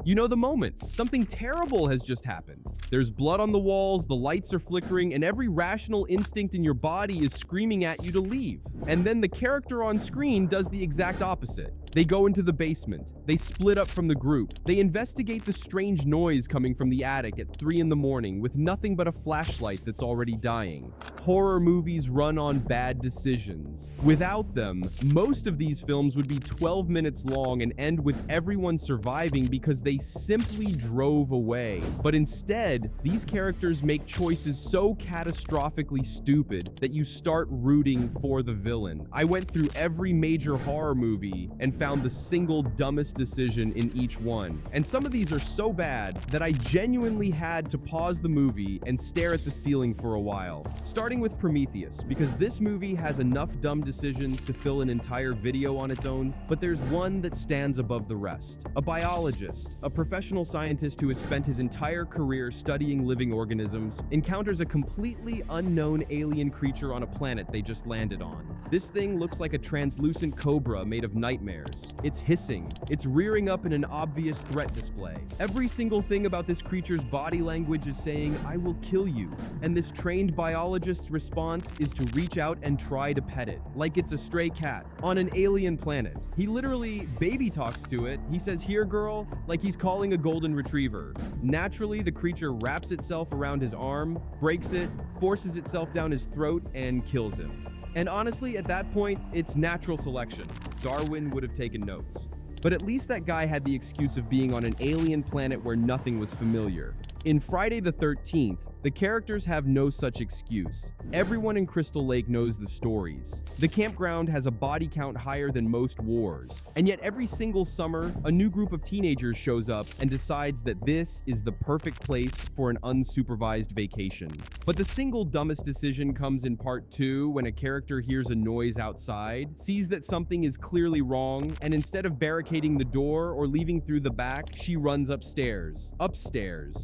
You know the moment. Something terrible has just happened. There's blood on the walls, the lights are flickering, and every rational instinct in your body is screaming at you to leave. And then the character on screen does the exact opposite. They go into the basement. They split up from the group. They investigate the strange noise coming from the attic at 3 in the morning with nothing but a flashlight that's already dying. Horror movies run on bad decisions. Without them, most of these films would be 12 minutes long and end with everyone surviving because they simply drove away. But instead, these characters make choices so catastrophically stupid that you start rooting for the villain. I went through every major horror movie and found the single dumbest decision in each one. And some of these are so bad that I genuinely had to pause the movie and stare at the ceiling for a while. Starting with Prometheus, because this movie has enough dumb decisions to fill an entire video on its own, but there's one that stands above the rest. A biologist, a professional scientist who has spent his entire career studying living organisms, encounters a completely unknown alien creature on a planet they just landed on. This thing looks like a translucent cobra made of nightmares. It's hissing. It's rearing up in an obvious threat display. Every single thing about this creature's body language is saying, "I will kill you." And this trained biologist's response is to reach out and try to pet it, like it's a stray cat on an alien planet. He literally baby talks to it. He says, "Here, girl," like he's calling a golden retriever. Naturally, the creature wraps itself around his arm, breaks it, forces itself down his throat, and kills him. And honestly, at that point, it's natural selection. Darwin would have taken notes. But at least that guy had the excuse of being on an alien planet where nothing was familiar. In Friday the 13th, the characters have no such excuse. Everyone in Crystal Lake knows the stories. The campground has a body count higher than most wars. And yet every single summer, a new group of teenagers shows up and decides that this is the perfect place for an unsupervised vacation. But the single dumbest decision comes in part 2 when a character hears a noise outside, sees that something is clearly wrong, and instead of barricading the door or leaving through the back, she runs upstairs,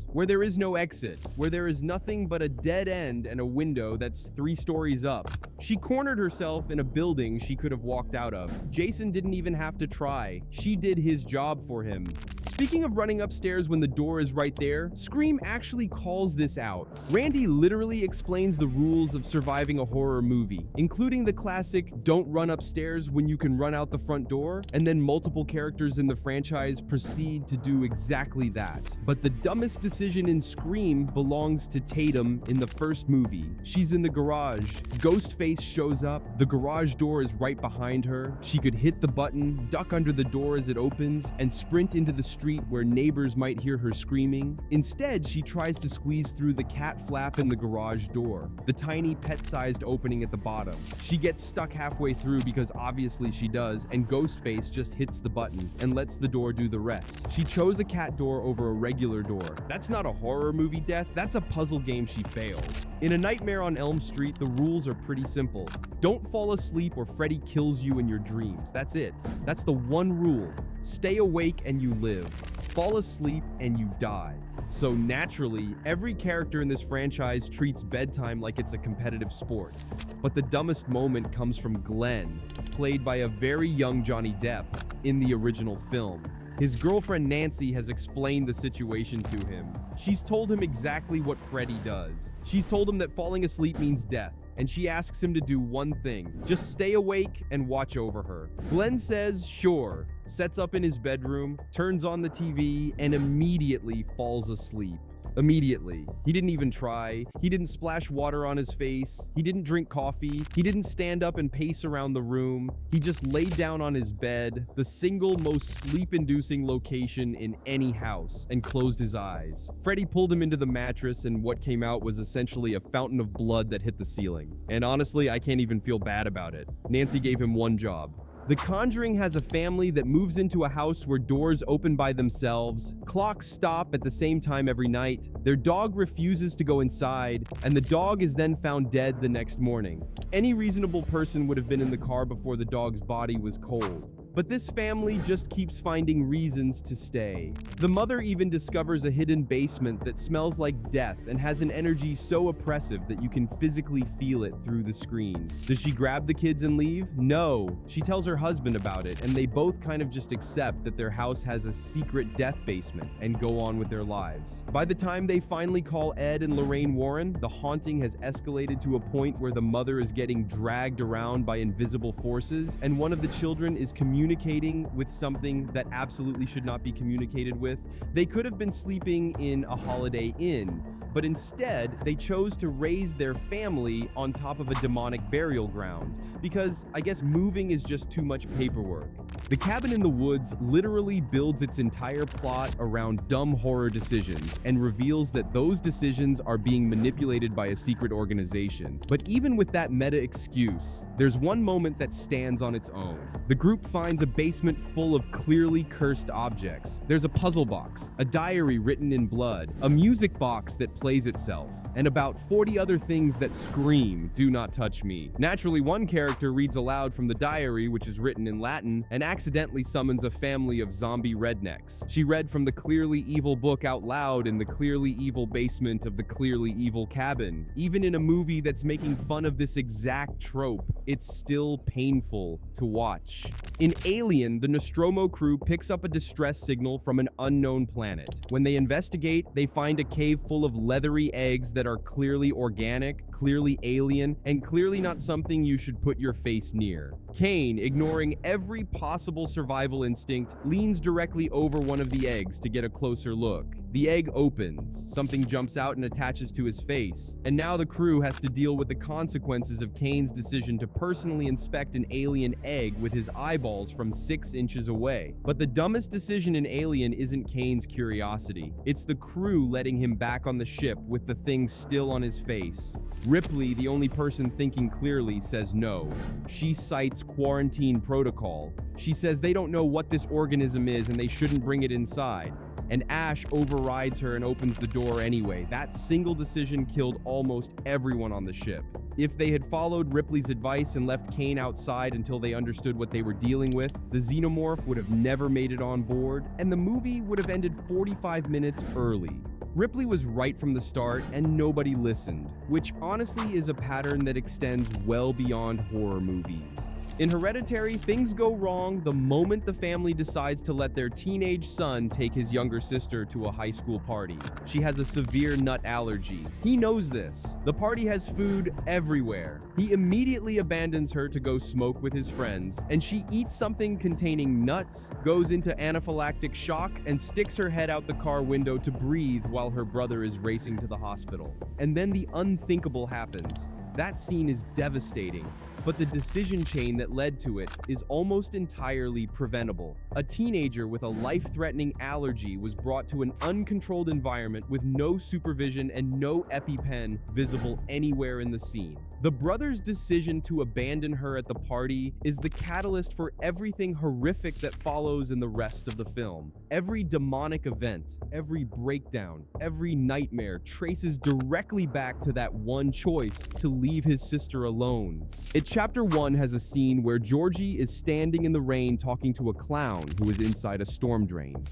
where there is no exit, where there is nothing but a dead end and a window that's 3 stories up. She cornered herself in a building she could have walked out of. Jason didn't even have to try. She did his job for him. Speaking of running upstairs when the door is right there, Scream actually calls this out. Randy literally explains the rules of surviving a horror movie, including the classic "don't run upstairs when you can run out the front door," and then multiple characters in the franchise proceed to do exactly that. But the dumbest decision in Scream belongs to Tatum in the first movie. She's in the garage. Ghostface shows up. The garage door is right behind her. She could hit the button, duck under the door as it opens, and sprint into the street where neighbors might hear her screaming. Instead, she tries to squeeze through the cat flap in the garage door, the tiny pet-sized opening at the bottom. She gets stuck halfway through because obviously she does, and Ghostface just hits the button and lets the door do the rest. She chose a cat door over a regular door. That's not a horror movie death, that's a puzzle game she failed. In A Nightmare on Elm Street, the rules are pretty simple. Don't fall asleep or Freddy kills you in your dreams. That's it. That's the one rule. Stay awake and you live. Fall asleep and you die. So naturally, every character in this franchise treats bedtime like it's a competitive sport. But the dumbest moment comes from Glen, played by a very young Johnny Depp in the original film. His girlfriend Nancy has explained the situation to him. She's told him exactly what Freddy does. She's told him that falling asleep means death, and she asks him to do one thing: just stay awake and watch over her. Glenn says sure, sets up in his bedroom, turns on the TV, and immediately falls asleep. Immediately. He didn't even try. He didn't splash water on his face. He didn't drink coffee. He didn't stand up and pace around the room. He just laid down on his bed, the single most sleep-inducing location in any house, and closed his eyes. Freddy pulled him into the mattress, and what came out was essentially a fountain of blood that hit the ceiling. And honestly, I can't even feel bad about it. Nancy gave him one job. The Conjuring has a family that moves into a house where doors open by themselves, clocks stop at the same time every night, their dog refuses to go inside, and the dog is then found dead the next morning. Any reasonable person would have been in the car before the dog's body was cold. But this family just keeps finding reasons to stay. The mother even discovers a hidden basement that smells like death and has an energy so oppressive that you can physically feel it through the screen. Does she grab the kids and leave? No. She tells her husband about it, and they both kind of just accept that their house has a secret death basement and go on with their lives. By the time they finally call Ed and Lorraine Warren, the haunting has escalated to a point where the mother is getting dragged around by invisible forces, and one of the children is communicating with something that absolutely should not be communicated with. They could have been sleeping in a Holiday Inn, but instead they chose to raise their family on top of a demonic burial ground because I guess moving is just too much paperwork. The Cabin in the Woods literally builds its entire plot around dumb horror decisions and reveals that those decisions are being manipulated by a secret organization. But even with that meta excuse, there's one moment that stands on its own. The group finds a basement full of clearly cursed objects. There's a puzzle box, a diary written in blood, a music box that plays itself, and about 40 other things that scream, "Do not touch me." Naturally, one character reads aloud from the diary, which is written in Latin, and accidentally summons a family of zombie rednecks. She read from the clearly evil book out loud in the clearly evil basement of the clearly evil cabin. Even in a movie that's making fun of this exact trope, it's still painful to watch. In Alien, the Nostromo crew picks up a distress signal from an unknown planet. When they investigate, they find a cave full of leathery eggs that are clearly organic, clearly alien, and clearly not something you should put your face near. Kane, ignoring every possible survival instinct, leans directly over one of the eggs to get a closer look. The egg opens, something jumps out and attaches to his face, and now the crew has to deal with the consequences of Kane's decision to personally inspect an alien egg with his eyeballs from 6 inches away. But the dumbest decision in Alien isn't Kane's curiosity. It's the crew letting him back on the ship with the thing still on his face. Ripley, the only person thinking clearly, says no. She cites quarantine protocol. She says they don't know what this organism is and they shouldn't bring it inside. And Ash overrides her and opens the door anyway. That single decision killed almost everyone on the ship. If they had followed Ripley's advice and left Kane outside until they understood what they were dealing with, the xenomorph would have never made it on board, and the movie would have ended 45 minutes early. Ripley was right from the start, and nobody listened, which honestly is a pattern that extends well beyond horror movies. In Hereditary, things go wrong the moment the family decides to let their teenage son take his younger sister to a high school party. She has a severe nut allergy. He knows this. The party has food everywhere. He immediately abandons her to go smoke with his friends, and she eats something containing nuts, goes into anaphylactic shock, and sticks her head out the car window to breathe while her brother is racing to the hospital. And then the unthinkable happens. That scene is devastating, but the decision chain that led to it is almost entirely preventable. A teenager with a life-threatening allergy was brought to an uncontrolled environment with no supervision and no EpiPen visible anywhere in the scene. The brother's decision to abandon her at the party is the catalyst for everything horrific that follows in the rest of the film. Every demonic event, every breakdown, every nightmare traces directly back to that one choice to leave his sister alone. Chapter 1 has a scene where Georgie is standing in the rain talking to a clown who is inside a storm drain.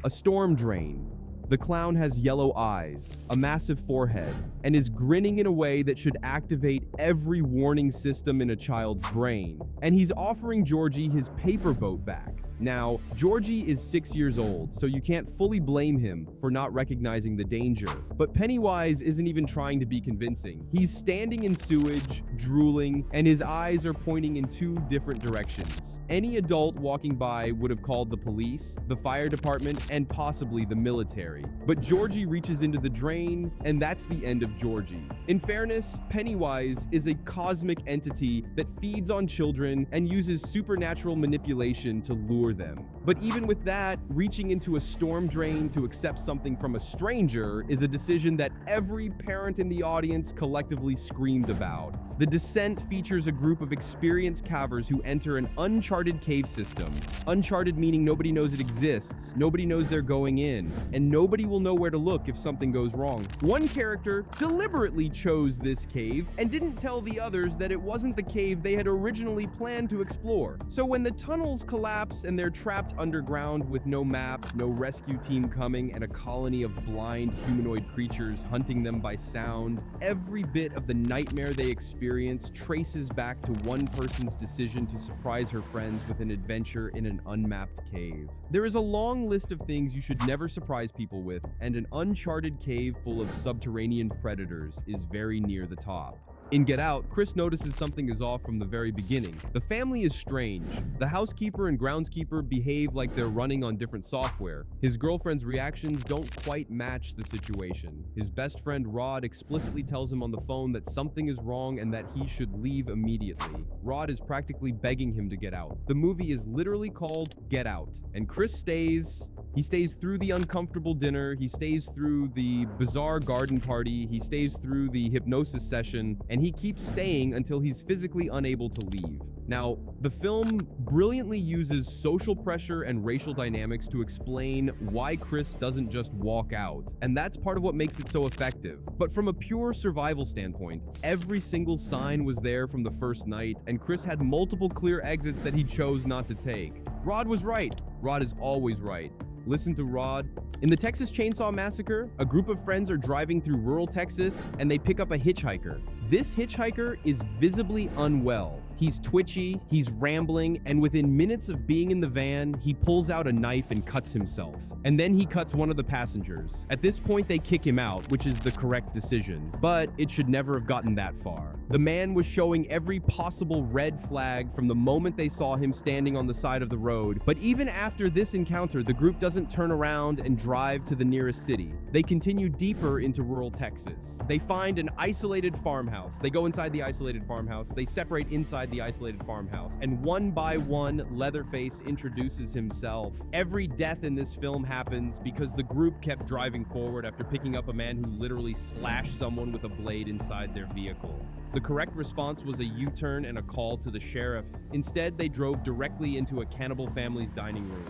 A storm drain. The clown has yellow eyes, a massive forehead, and is grinning in a way that should activate every warning system in a child's brain. And he's offering Georgie his paper boat back. Now, Georgie is 6 years old, so you can't fully blame him for not recognizing the danger. But Pennywise isn't even trying to be convincing. He's standing in sewage, drooling, and his eyes are pointing in 2 different directions. Any adult walking by would have called the police, the fire department, and possibly the military. But Georgie reaches into the drain, and that's the end of Georgie. In fairness, Pennywise is a cosmic entity that feeds on children and uses supernatural manipulation to lure them. But even with that, reaching into a storm drain to accept something from a stranger is a decision that every parent in the audience collectively screamed about. The Descent features a group of experienced cavers who enter an uncharted cave system. Uncharted meaning nobody knows it exists, nobody knows they're going in, and nobody will know where to look if something goes wrong. One character deliberately chose this cave and didn't tell the others that it wasn't the cave they had originally planned to explore. So when the tunnels collapse and they're trapped underground with no map, no rescue team coming, and a colony of blind humanoid creatures hunting them by sound, every bit of the nightmare they experience traces back to one person's decision to surprise her friends with an adventure in an unmapped cave. There is a long list of things you should never surprise people with, and an uncharted cave full of subterranean predators is very near the top. In Get Out, Chris notices something is off from the very beginning. The family is strange. The housekeeper and groundskeeper behave like they're running on different software. His girlfriend's reactions don't quite match the situation. His best friend Rod explicitly tells him on the phone that something is wrong and that he should leave immediately. Rod is practically begging him to get out. The movie is literally called Get Out, and Chris stays. He stays through the uncomfortable dinner, he stays through the bizarre garden party, he stays through the hypnosis session, and he keeps staying until he's physically unable to leave. Now, the film brilliantly uses social pressure and racial dynamics to explain why Chris doesn't just walk out, and that's part of what makes it so effective. But from a pure survival standpoint, every single sign was there from the first night, and Chris had multiple clear exits that he chose not to take. Rod was right. Rod is always right. Listen to Rod. In the Texas Chainsaw Massacre, a group of friends are driving through rural Texas and they pick up a hitchhiker. This hitchhiker is visibly unwell. He's twitchy, he's rambling, and within minutes of being in the van, he pulls out a knife and cuts himself. And then he cuts one of the passengers. At this point, they kick him out, which is the correct decision, but it should never have gotten that far. The man was showing every possible red flag from the moment they saw him standing on the side of the road, but even after this encounter, the group doesn't turn around and drive to the nearest city. They continue deeper into rural Texas. They find an isolated farmhouse. They go inside the isolated farmhouse. They separate inside the isolated farmhouse, and one by one, Leatherface introduces himself. Every death in this film happens because the group kept driving forward after picking up a man who literally slashed someone with a blade inside their vehicle. The correct response was a U-turn and a call to the sheriff. Instead, they drove directly into a cannibal family's dining room.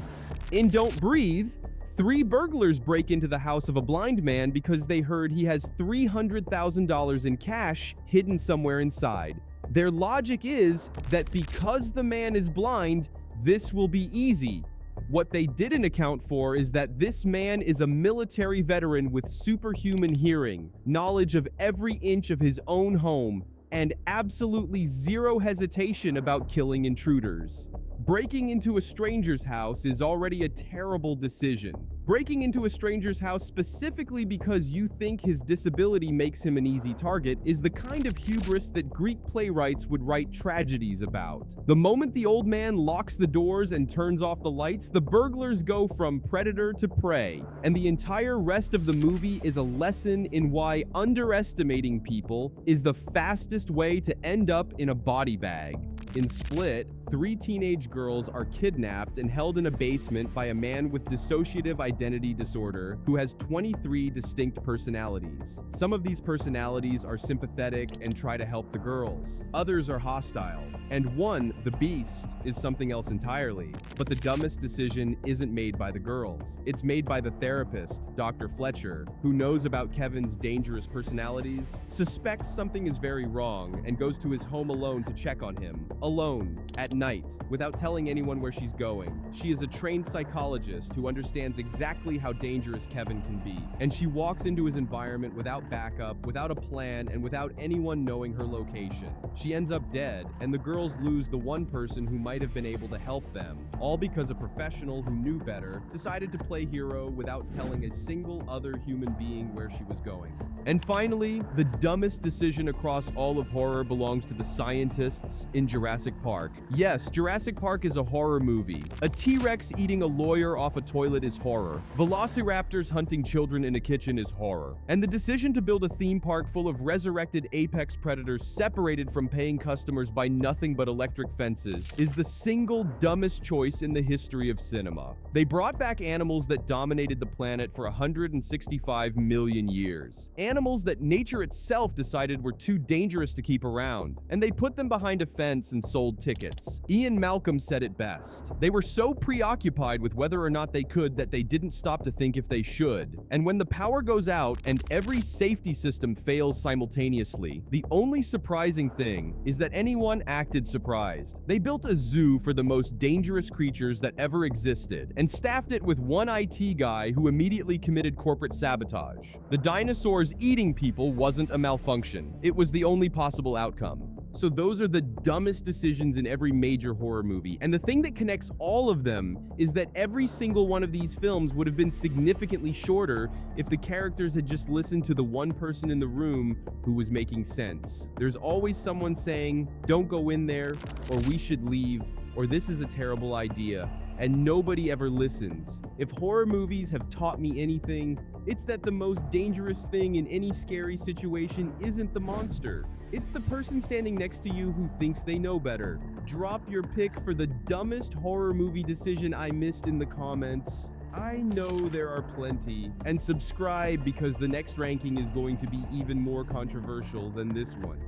In Don't Breathe, 3 burglars break into the house of a blind man because they heard he has $300,000 in cash hidden somewhere inside. Their logic is that because the man is blind, this will be easy. What they didn't account for is that this man is a military veteran with superhuman hearing, knowledge of every inch of his own home, and absolutely zero hesitation about killing intruders. Breaking into a stranger's house is already a terrible decision. Breaking into a stranger's house specifically because you think his disability makes him an easy target is the kind of hubris that Greek playwrights would write tragedies about. The moment the old man locks the doors and turns off the lights, the burglars go from predator to prey, and the entire rest of the movie is a lesson in why underestimating people is the fastest way to end up in a body bag. In Split, 3 teenage girls are kidnapped and held in a basement by a man with dissociative identity disorder who has 23 distinct personalities. Some of these personalities are sympathetic and try to help the girls. Others are hostile. And one, the Beast, is something else entirely. But the dumbest decision isn't made by the girls. It's made by the therapist, Dr. Fletcher, who knows about Kevin's dangerous personalities, suspects something is very wrong, and goes to his home alone to check on him. Alone, at night, without telling anyone where she's going. She is a trained psychologist who understands exactly how dangerous Kevin can be. And she walks into his environment without backup, without a plan, and without anyone knowing her location. She ends up dead, and the girls lose the one person who might have been able to help them, all because a professional who knew better decided to play hero without telling a single other human being where she was going. And finally, the dumbest decision across all of horror belongs to the scientists in Jurassic Park. Yes, Jurassic Park is a horror movie. A T-Rex eating a lawyer off a toilet is horror. Velociraptors hunting children in a kitchen is horror. And the decision to build a theme park full of resurrected apex predators separated from paying customers by nothing but electric fences is the single dumbest choice in the history of cinema. They brought back animals that dominated the planet for 165 million years. Animals that nature itself decided were too dangerous to keep around. And they put them behind a fence and sold tickets. Ian Malcolm said it best. They were so preoccupied with whether or not they could that they didn't stop to think if they should. And when the power goes out and every safety system fails simultaneously, the only surprising thing is that anyone acted surprised. They built a zoo for the most dangerous creatures that ever existed and staffed it with one IT guy who immediately committed corporate sabotage. The dinosaurs eating people wasn't a malfunction. It was the only possible outcome. So those are the dumbest decisions in every major horror movie. And the thing that connects all of them is that every single one of these films would have been significantly shorter if the characters had just listened to the one person in the room who was making sense. There's always someone saying, "Don't go in there," or "We should leave," or "This is a terrible idea." And nobody ever listens. If horror movies have taught me anything, it's that the most dangerous thing in any scary situation isn't the monster. It's the person standing next to you who thinks they know better. Drop your pick for the dumbest horror movie decision I missed in the comments. I know there are plenty. And subscribe because the next ranking is going to be even more controversial than this one.